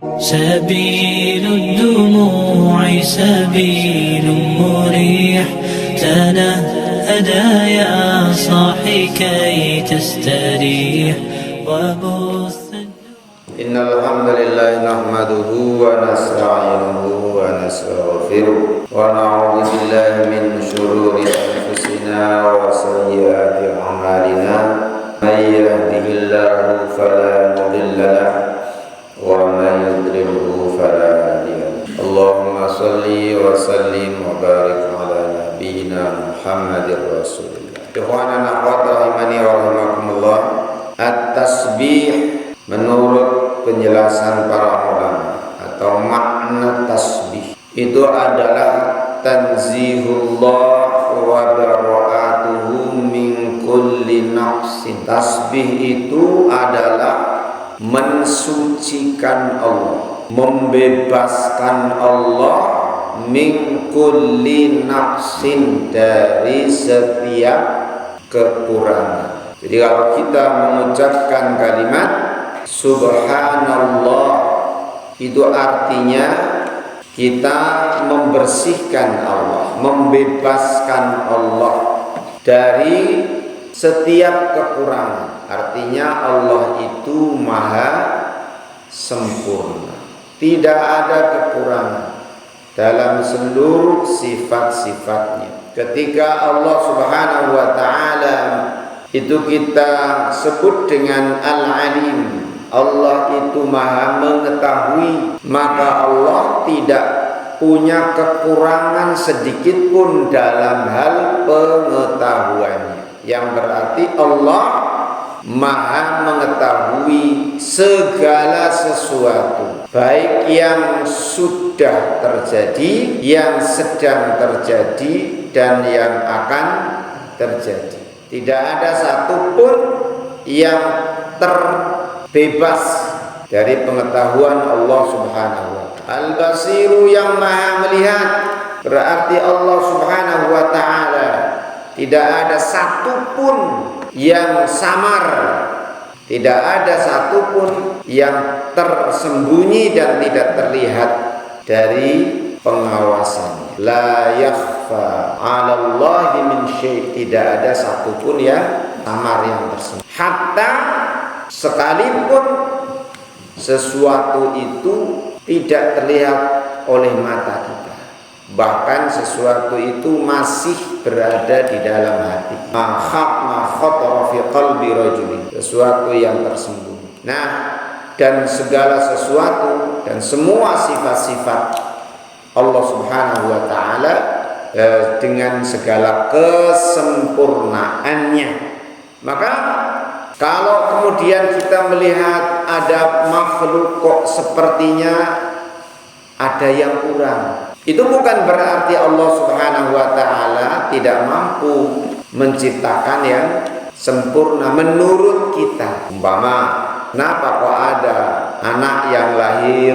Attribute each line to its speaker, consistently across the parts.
Speaker 1: سبيل الدموع سبيل مريح تنهدى يا صاحي كي تستريح وبث.
Speaker 2: إن الحمد لله نحمده ونستعينه ونستغفره ونعوذ بالله من شرور أنفسنا وسيئات أعمالنا من يهده الله فلا مضل له ومن يضلله فلا هادي له. اللهم صل وسلم وبارك على نبينا محمد رسول الله. Ikhwanana akhwat rahimani wa rahimakumullah. At-tasbih menurut penjelasan para ulama atau makna tasbih itu adalah tanzihullah wa bara'atuhu min kulli naqsin. Tasbih itu adalah mensucikan Allah, membebaskan Allah min kulli naqsin, dari setiap kekurangan. Jadi kalau kita mengucapkan kalimat subhanallah, itu artinya kita membersihkan Allah, membebaskan Allah dari setiap kekurangan. Artinya Allah itu maha sempurna, tidak ada kekurangan dalam seluruh sifat-sifatnya. Ketika Allah Subhanahu wa ta'ala itu kita sebut dengan Al-Alim, Allah itu maha mengetahui, maka Allah tidak punya kekurangan sedikit pun dalam hal pengetahuannya. Yang berarti Allah maha mengetahui segala sesuatu, baik yang sudah terjadi, yang sedang terjadi, dan yang akan terjadi. Tidak ada satupun yang terbebas dari pengetahuan Allah Subhanahu wa ta'ala. Al-Basiru, yang maha melihat, berarti Allah Subhanahu wa ta'ala tidak ada satupun yang samar, tidak ada satupun yang tersembunyi dan tidak terlihat dari pengawasannya. La yakhfa 'ala Allahi min syai', tidak ada satupun yang samar, yang tersembunyi. Hatta sekalipun sesuatu itu tidak terlihat oleh mata kita, bahkan sesuatu itu masih berada di dalam hati. Ma khatara fi qalbi rajulin, sesuatu yang tersembunyi. Nah, dan segala sesuatu dan semua sifat-sifat Allah Subhanahu wa ta'ala dengan segala kesempurnaannya. Maka kalau kemudian kita melihat ada makhluk kok sepertinya ada yang kurang, itu bukan berarti Allah Subhanahu wa ta'ala tidak mampu menciptakan yang sempurna menurut kita. Umpama, kenapa kok ada anak yang lahir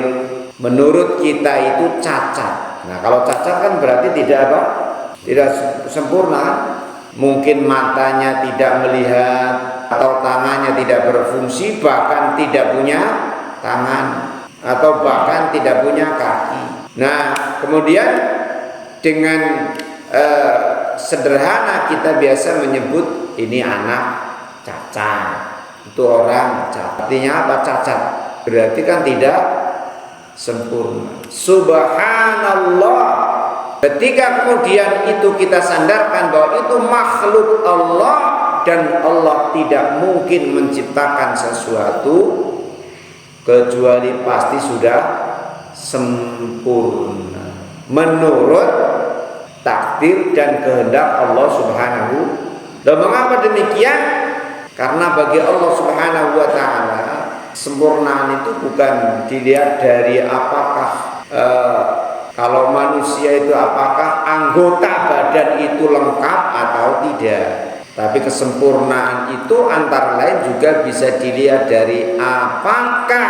Speaker 2: menurut kita itu cacat? Nah, kalau cacat kan berarti tidak apa? Tidak sempurna. Mungkin matanya tidak melihat, atau tangannya tidak berfungsi, bahkan tidak punya tangan, atau bahkan tidak punya kaki. Nah, kemudian dengan sederhana kita biasa menyebut ini anak cacat, itu orang cacat. Artinya apa cacat? Berarti kan tidak sempurna. Subhanallah, ketika kemudian itu kita sandarkan bahwa itu makhluk Allah dan Allah tidak mungkin menciptakan sesuatu kecuali pasti sudah sempurna menurut takdir dan kehendak Allah Subhanahu. Dan mengapa demikian? Karena bagi Allah Subhanahu wa ta'ala sempurnaan itu bukan dilihat dari apakah kalau manusia itu apakah anggota badan itu lengkap atau tidak. Tapi kesempurnaan itu antara lain juga bisa dilihat dari apakah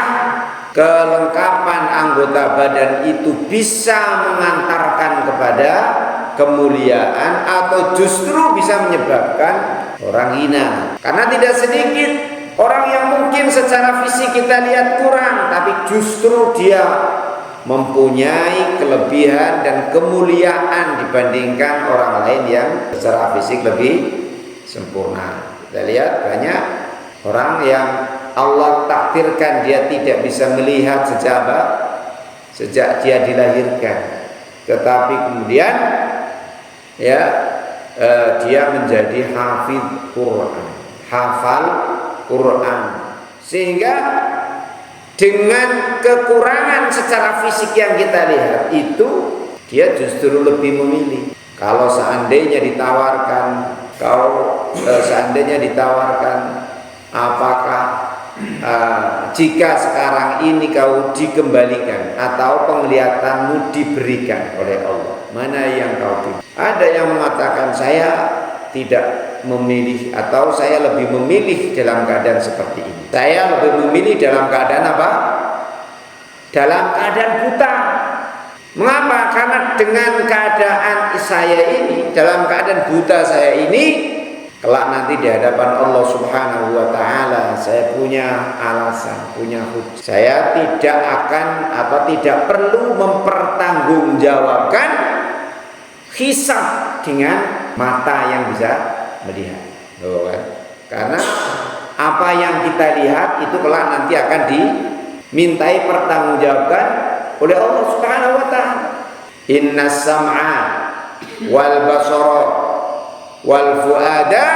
Speaker 2: kelengkapan anggota badan itu bisa mengantarkan kepada kemuliaan atau justru bisa menyebabkan orang hina. Karena tidak sedikit Orang yang mungkin secara fisik kita lihat kurang, tapi justru dia mempunyai kelebihan dan kemuliaan dibandingkan orang lain yang secara fisik lebih sempurna. Kita lihat banyak orang yang Allah takdirkan dia tidak bisa melihat sejak dia dilahirkan, tetapi kemudian dia menjadi hafidh Quran, hafal Quran, sehingga dengan kekurangan secara fisik yang kita lihat itu dia justru lebih memilih. Kalau seandainya ditawarkan, apakah jika sekarang ini kau dikembalikan atau penglihatanmu diberikan oleh Allah, mana yang kau pilih? Ada yang mengatakan saya tidak memilih, atau saya lebih memilih dalam keadaan seperti ini. Saya lebih memilih dalam keadaan apa? Dalam keadaan buta. Mengapa? Karena dengan keadaan saya ini, dalam keadaan buta saya ini, kelak nanti di hadapan Allah Subhanahu wa taala saya punya alasan, punya hujah. Saya tidak akan atau tidak perlu mempertanggungjawabkan hisab dengan mata yang bisa melihat. Karena apa yang kita lihat itu kelak nanti akan dimintai pertanggungjawaban oleh Allah Subhanahu wa taala. Innas sam'a wal basara wal fuada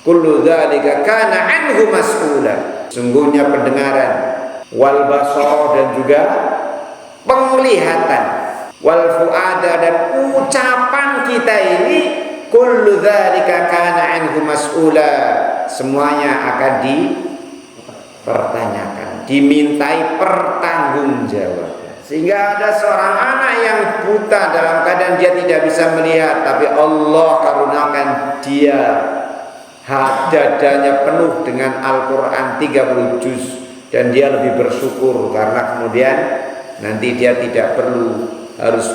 Speaker 2: kullu dzalika kana anhu mas'ula. Sungguhnya pendengaran, wal basara, dan juga penglihatan, wal fuada, dan ucapan kita ini, kullu dzalika kana anhu mas'ula, semuanya akan dipertanyakan, dimintai pertanggungjawaban. Sehingga ada seorang anak yang buta dalam keadaan dia tidak bisa melihat, tapi Allah karuniakan dia dadanya penuh dengan Al-Quran 30 juz, dan dia lebih bersyukur karena kemudian nanti dia tidak perlu harus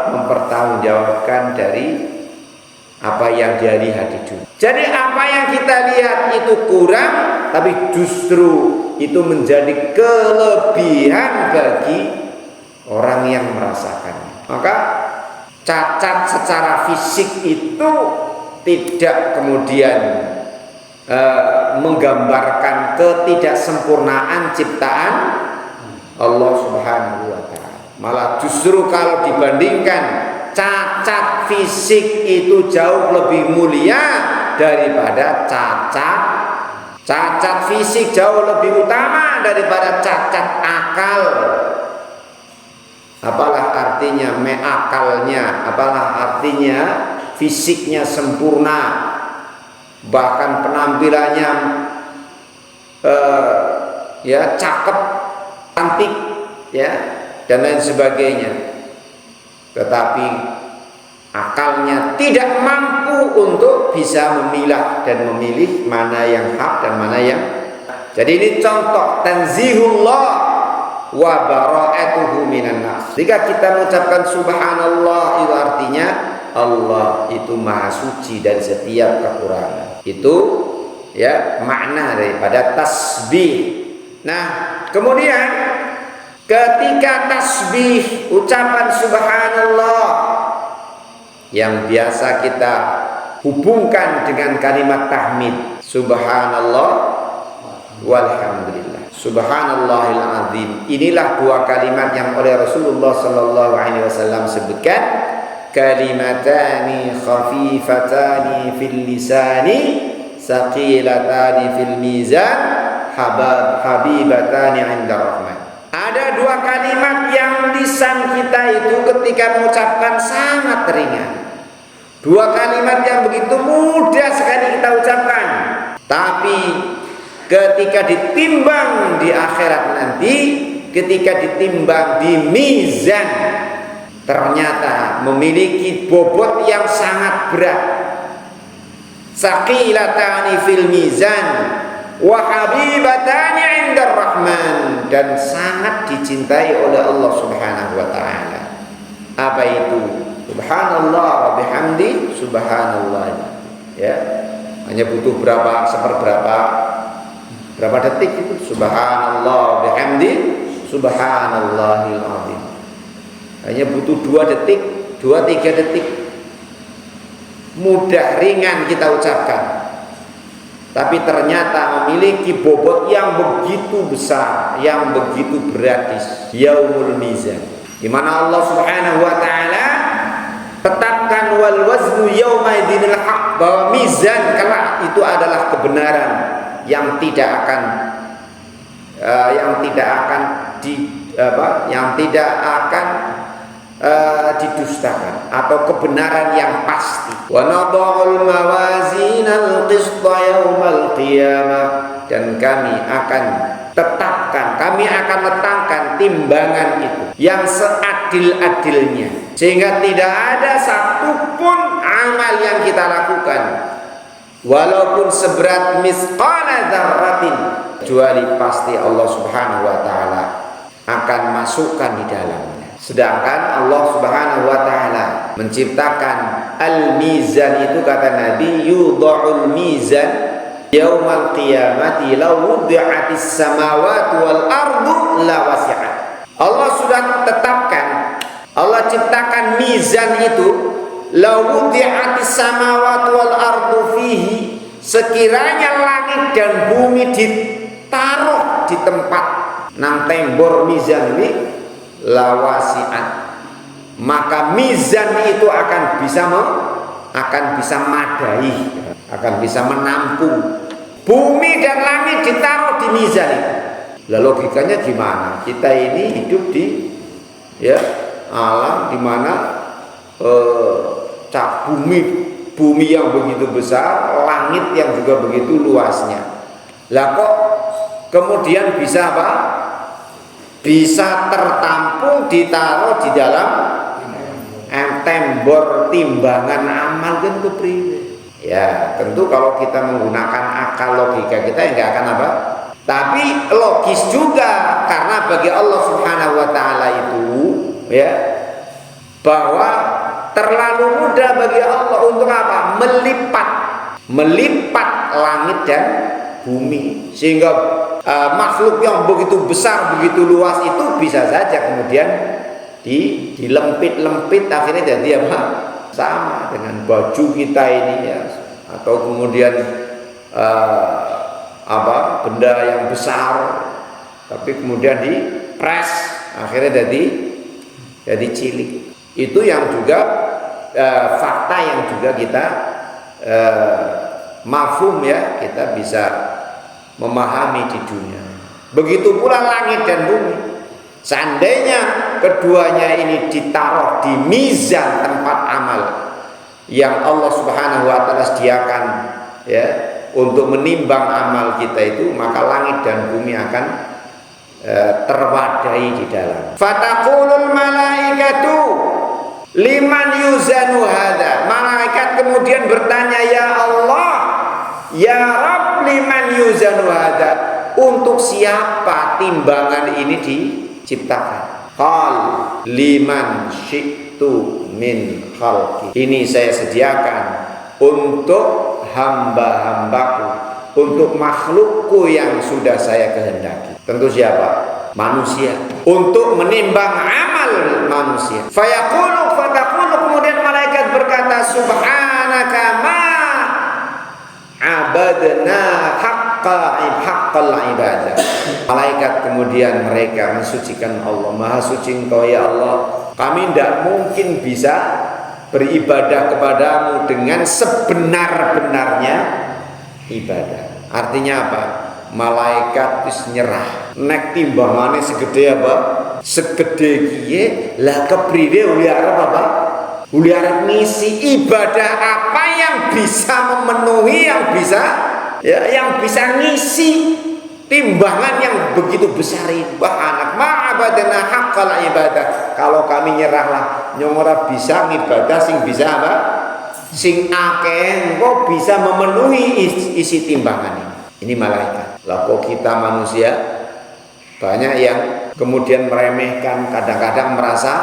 Speaker 2: mempertanggungjawabkan dari apa yang dia lihat di dunia. Jadi apa yang kita lihat itu kurang, tapi justru itu menjadi kelebihan bagi orang yang merasakannya. Maka cacat secara fisik itu tidak kemudian menggambarkan ketidaksempurnaan ciptaan Allah Subhanahu wa taala. Malah justru kalau dibandingkan, cacat fisik itu jauh lebih mulia daripada cacat fisik jauh lebih utama daripada cacat akal. Apalah artinya akalnya, apalah artinya fisiknya sempurna, bahkan penampilannya cakep, cantik, dan lain sebagainya, tetapi akalnya tidak mampu untuk bisa memilah dan memilih mana yang hak dan mana yang. Jadi ini contoh tanzihullah wa bara'atuhu minan nas. Jika kita mengucapkan subhanallah, itu artinya Allah itu maha suci dari setiap kekurangan. Itu makna daripada tasbih. Nah, kemudian ketika tasbih, ucapan subhanallah yang biasa kita hubungkan dengan kalimat tahmid, subhanallah walhamdulillah, subhanallahil azim. Inilah dua kalimat yang oleh Rasulullah sallallahu alaihi wasallam sebutkan, kalimatani khafifatani fil lisani saqilatani fil mizan habibatani 'inda rahman. Ada dua kalimat yang lisan kita itu ketika mengucapkan sangat ringan. Dua kalimat yang begitu mudah sekali kita ucapkan, tapi ketika ditimbang di akhirat nanti, ketika ditimbang di mizan, ternyata memiliki bobot yang sangat berat. Saqilatani fil mizan wa habibatani 'inda rahman, dan sangat dicintai oleh Allah Subhanahu wa taala. Apa itu? Subhanallah wa bihamdi subhanallah. Hanya butuh berapa detik itu. Subhanallah bihamdi subhanallahil azim. Hanya butuh 2 detik, 2-3 detik. Mudah, ringan kita ucapkan. Tapi ternyata memiliki bobot yang begitu besar, yang begitu berat di yaumul mizan. Di mana Allah Subhanahu wa taala tetapkan wal waznu yauma idzinil haq, bahwa mizan kelak itu adalah kebenaran yang tidak akan didustakan, atau kebenaran yang pasti. Wa nadha'ul mawazinal qisṭa yaumal qiyamah, dan kami akan letakkan timbangan itu yang seadil-adilnya, sehingga tidak ada satupun amal yang kita lakukan walaupun seberat misqala dzarratin, kecuali pasti Allah Subhanahu wa taala akan masukkan di dalamnya. Sedangkan Allah Subhanahu wa taala menciptakan al-mizan itu, kata Nabi, yudha'ul mizan yaumal qiyamati law wudi'atis samawati wal ardu la wasi'at. Allah sudah tetapkan, Allah ciptakan mizan itu, law wudi'atis samawati wal ardu fihi, sekiranya langit dan bumi ditaruh di tempat nang tembor mizan ini, lawasiat, maka mizan itu akan bisa madai, akan bisa menampung. Bumi dan langit ditaruh di mizan itu. Lah logikanya gimana? Kita ini hidup di alam di mana bumi yang begitu besar, langit yang juga begitu luasnya. Lah kok kemudian bisa apa? Bisa tertampung, ditaruh di dalam tembor timbangan amal kan kepriwe. Ya tentu kalau kita menggunakan akal logika kita nggak akan apa, tapi logis juga, karena bagi Allah Subhanahu wa taala itu bahwa terlalu mudah bagi Allah untuk apa? Melipat langit dan bumi, sehingga makhluk yang begitu besar, begitu luas itu bisa saja kemudian dilempit-lempit, akhirnya jadi apa? Sama dengan baju kita ini atau kemudian benda yang besar, tapi kemudian dipres, akhirnya jadi cilik. Itu yang juga fakta yang juga kita mafhum kita bisa memahami di dunia. Begitu pula langit dan bumi. Seandainya keduanya ini ditaruh di mizan tempat amal yang Allah Subhanahu wa taala sediakan untuk menimbang amal kita itu, maka langit dan bumi akan terwadai di dalam. Fataqulul malaikatu liman yuzanu hadza. Malaikat kemudian bertanya, ya Allah, ya Rabb, liman yuzanu hadza, untuk siapa timbangan ini diciptakan? Qal liman syi'tu min khalqi. Ini saya sediakan untuk hamba-hambaku, untuk makhlukku yang sudah saya kehendaki. Tentu siapa? Manusia, untuk menimbang amal manusia. Fataqulu, kemudian malaikat berkata, subhanaka ma abadna haqqal ibadah. Malaikat kemudian mereka mensucikan Allah, maha suci Engkau ya Allah, kami tidak mungkin bisa beribadah kepadamu dengan sebenar-benarnya ibadah. Artinya apa? Malaikat wis nyerah, nek timbangane segede apa? Segede kiye, lah kepriwe uli arep apa? Uli arep ngisi ibadah apa yang bisa memenuhi, yang bisa ngisi timbangan yang begitu besar itu. Anak ma'abadana haqqal ibadah. Kalau kami nyerahlah nyong ora bisa ngibadah sing bisa apa? Sing akeh kok bisa memenuhi isi timbangan ini. Ini malaikat. Lah kok kita manusia banyak yang kemudian meremehkan, kadang-kadang merasa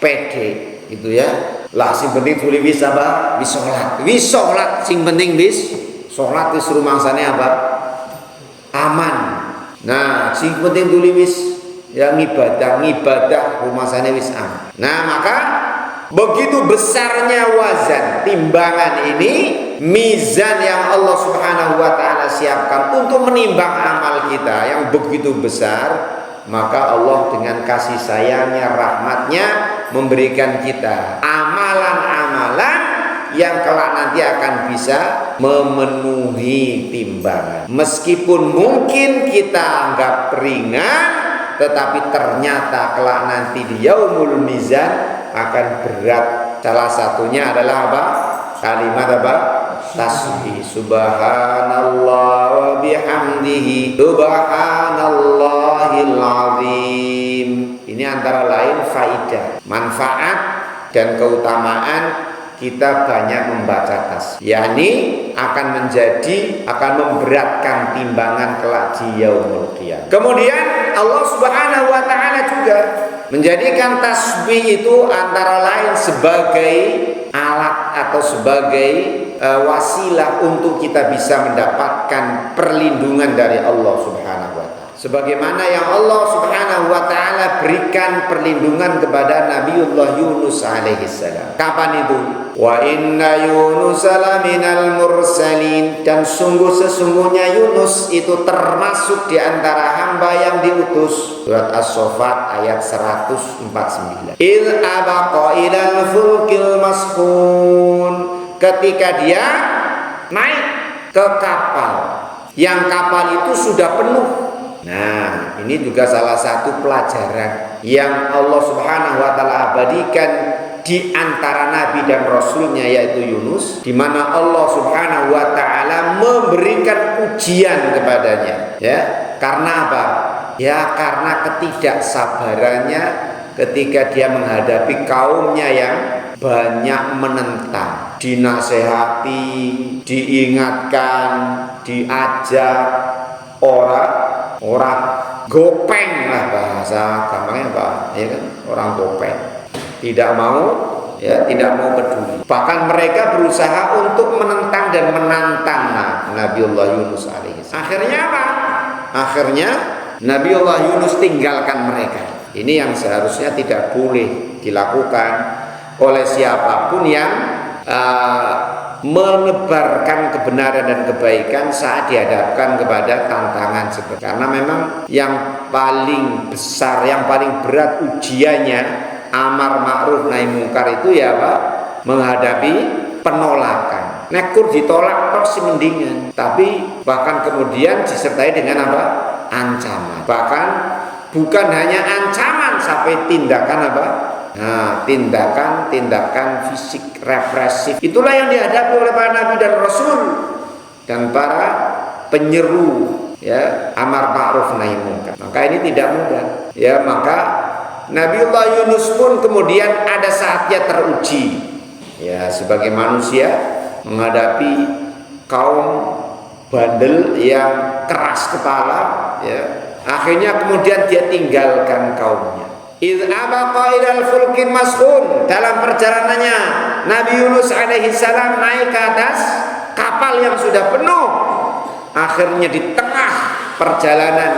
Speaker 2: pede gitu ya. Lah sing penting tuli wis apa? Wis salat sing penting wis sholat wis rumangsane apa? Aman. Nah, sing penting dulu wis yang ibadah rumangsane wis aman. Nah, maka begitu besarnya wazan timbangan ini, mizan yang Allah Subhanahu wa taala siapkan untuk menimbang amal kita yang begitu besar, maka Allah dengan kasih sayangnya, rahmatnya memberikan kita amalan-amalan yang kelak nanti akan bisa memenuhi timbangan. Meskipun mungkin kita anggap ringan, tetapi ternyata kelak nanti di yaumul mizan akan berat. Salah satunya adalah apa? Kalimat apa? Tasbih. Subhanallah wa bihamdihi subhanallahil azim. Ini antara lain faidah, manfaat dan keutamaan kita banyak membaca tasbih, yakni akan memberatkan timbangan kelak di yaumul qiyamah. Kemudian Allah Subhanahu wa taala juga menjadikan tasbih itu antara lain sebagai alat atau sebagai wasilah untuk kita bisa mendapatkan perlindungan dari Allah Subhanahu wa taala. Sebagaimana yang Allah Subhanahu wa taala berikan perlindungan kepada Nabiullah Yunus alaihi salam. Kapan itu? Wa inna Yunus laminal mursalin, dan sesungguhnya Yunus itu termasuk di antara hamba yang diutus. Surat As-Saffat ayat 149. Il abaqa ilal fulkil maskhun, ketika dia naik ke kapal, yang kapal itu sudah penuh. Nah, ini juga salah satu pelajaran yang Allah Subhanahu wa taala abadikan di antara nabi dan rasulnya, yaitu Yunus, di mana Allah Subhanahu wa taala memberikan ujian kepadanya. Ya, karena apa? Ya, karena ketidaksabarannya ketika dia menghadapi kaumnya yang banyak menentang, dinasehati, diingatkan, diajak, orang gopeng lah bahasa gampangnya apa, ya kan, orang gopeng, tidak mau peduli. Bahkan mereka berusaha untuk menentang dan menantang Nabiullah Yunus alaihissalam. Akhirnya apa? Akhirnya Nabiullah Yunus tinggalkan mereka. Ini yang seharusnya tidak boleh dilakukan oleh siapapun yang menebarkan kebenaran dan kebaikan saat dihadapkan kepada tantangan seperti. Karena memang yang paling besar, yang paling berat ujiannya amar ma'ruf nahi mungkar itu ya apa? Menghadapi penolakan. Nekur ditolak terus mendingan, tapi bahkan kemudian disertai dengan apa? Ancaman. Bahkan bukan hanya ancaman sampai tindakan apa? Nah, tindakan fisik represif. Itulah yang dihadapi oleh para nabi dan rasul dan para penyeru ya amar ma'ruf nahi munkar. Maka ini tidak mudah. Ya, maka Nabiullah Yunus pun kemudian ada saatnya teruji. Ya, sebagai manusia menghadapi kaum bandel yang keras kepala, ya. Akhirnya kemudian dia tinggalkan kaumnya. Idh abaqa ilal fulkin maskhun, dalam perjalanannya Nabi Yunus alaihi salam naik ke atas kapal yang sudah penuh. Akhirnya di tengah perjalanan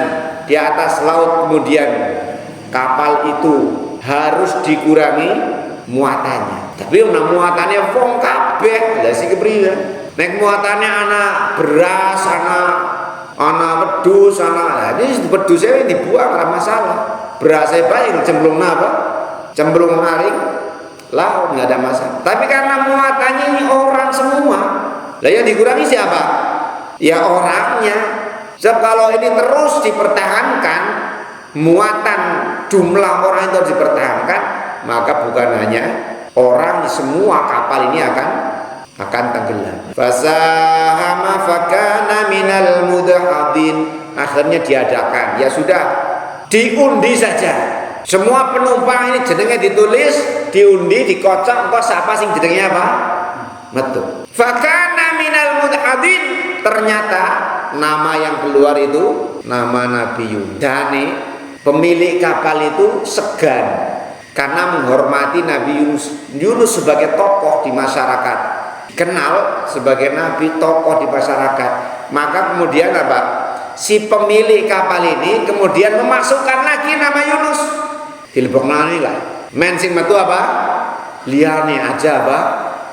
Speaker 2: di atas laut kemudian kapal itu harus dikurangi muatannya. Tapi muatannya wong kabeh, lha sik kepriye? Nek muatannya anak beras, anak wedhus, ini wedhusnya dibuang ora masalah. Berasnya baik, cemplung apa? Cemplung narik laut, nggak ada masalah. Tapi karena muatannya ini orang semua, lah yang dikurangi siapa? Ya orangnya. Sebab kalau ini terus dipertahankan, muatan jumlah orang itu dipertahankan, maka bukan hanya orang, semua kapal ini akan tenggelam. Fasahama fakana minal mudhadin. Akhirnya diadakan, ya sudah, diundi saja. Semua penumpang ini jenenge ditulis, diundi, dikocok, kok siapa sing jenenge apa? Metu. Fakana minal mudhadin. Ternyata nama yang keluar itu nama Nabi Yunus. Dane pemilik kapal itu segan karena menghormati Nabi Yunus sebagai tokoh di masyarakat. kenal sebagai nabi, tokoh di masyarakat. Maka kemudian apa? Si pemilik kapal ini kemudian memasukkan lagi nama Yunus. Dileboknani lah. Men sing metu apa? Liane aja apa?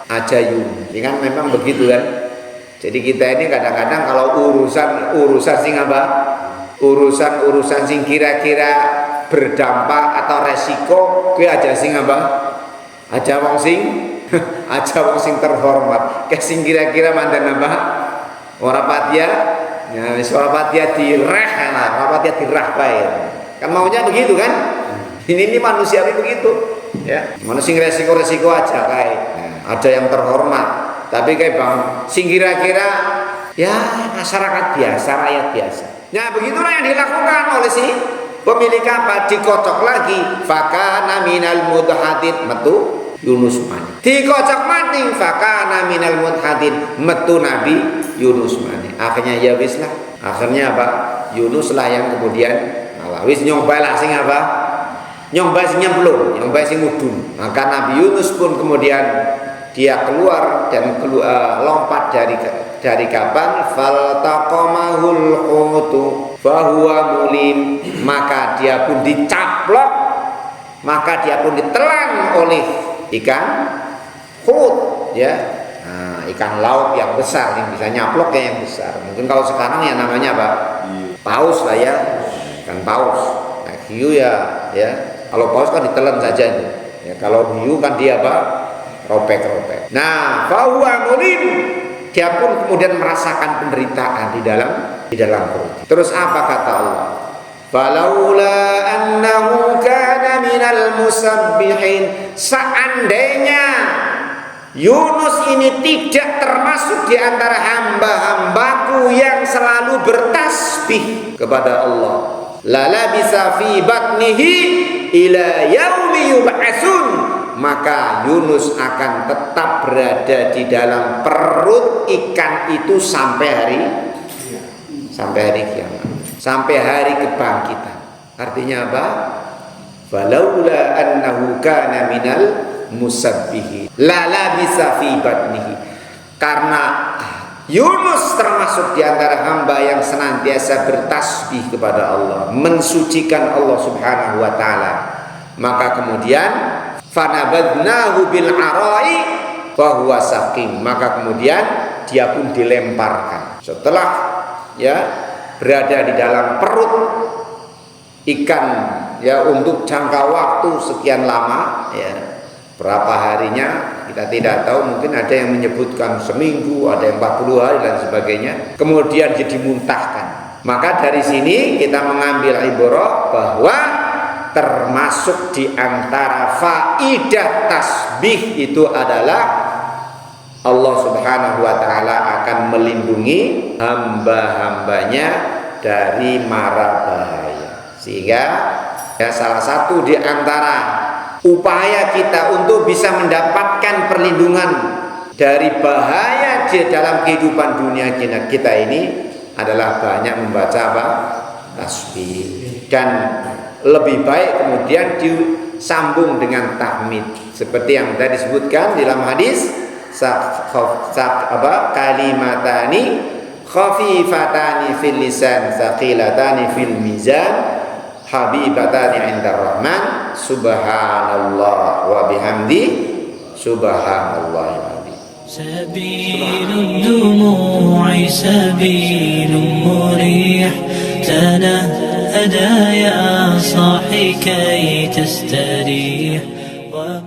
Speaker 2: Aja Yunus. Ini kan memang begitu kan. Jadi kita ini kadang-kadang kalau urusan sing apa? Urusan sing kira-kira berdampak atau resiko, kuwi aja sing apa? Aja wong sing terhormat. Kayak sing kira-kira mandan apa? Ora patia, ya wis ora patia direh lah, ora patia dirah bae. Kan maunya begitu kan? Ini manusia begitu, ya. Manusia resiko-resiko aja kayak. Nah, ada yang terhormat, tapi kayak bang sing kira-kira ya masyarakat biasa, rakyat biasa. Nah, begitulah yang dilakukan oleh si pemilik kapal. Dikocok lagi, fakana minal mudhadid, metu Yunus mani. Dikocok mati, fakana minal mudhadid, metu Nabi Yunus mani. Akhirnya ya wis lah. Akhirnya apa? Yunus lah yang kemudian malah wis nyoba lah sing apa? Nyoba sing nyemplung, nyoba sing mudun. Maka Nabi Yunus pun kemudian dia keluar dan lompat dari kapal. Faltaqamahul hutu fahuwa mulim, maka dia pun dicaplok, maka dia pun ditelan oleh ikan hut, ya. Nah, ikan laut yang besar yang bisa nyaplok yang besar. Mungkin kalau sekarang ya namanya apa? Paus lah ya, ikan paus. Nah, hiu ya. Kalau paus kan ditelan saja itu. Ya, kalau hiu kan dia apa? Ropek-ropek. Nah, fahuwa mulim, dia pun kemudian merasakan penderitaan di dalam perut. Terus apa kata Allah? Falaula annahu kana minal musabbihin, seandainya Yunus ini tidak termasuk di antara hamba-hambaku yang selalu bertasbih kepada Allah, lala bisa fi batnihi ila yaumi yub'atsun, maka Yunus akan tetap berada di dalam perut ikan itu sampai hari kiamat, sampai hari kebangkitan. Artinya apa? Falaula annahu kana minal musabbihi la labisa fi batnihi, karena Yunus termasuk di antara hamba yang senantiasa bertasbih kepada Allah, mensucikan Allah Subhanahu wa taala, maka kemudian fanabadnahu bil arai fa huwa saqim, maka kemudian dia pun dilemparkan setelah ya berada di dalam perut ikan ya untuk jangka waktu sekian lama, ya berapa harinya kita tidak tahu, mungkin ada yang menyebutkan seminggu, ada yang 40 hari dan sebagainya, kemudian dia dimuntahkan. Maka dari sini kita mengambil ibrah bahwa termasuk di antara faidah tasbih itu adalah Allah Subhanahu wa taala akan melindungi hamba-hambanya dari mara bahaya. Sehingga ya salah satu di antara upaya kita untuk bisa mendapatkan perlindungan dari bahaya di dalam kehidupan dunia kita ini adalah banyak membaca apa? Tasbih. Dan lebih baik kemudian disambung dengan tahmid seperti yang tadi disebutkan dalam hadis kalimatani khafifatani fil lisan thaqilatani fil mizan habibatani 'indar rahman subhanallah wa bihamdi subhanallah wa bihamdi.
Speaker 1: Sabilud dumu'i sabilun murih tanahada ya sahi kay tastarih wa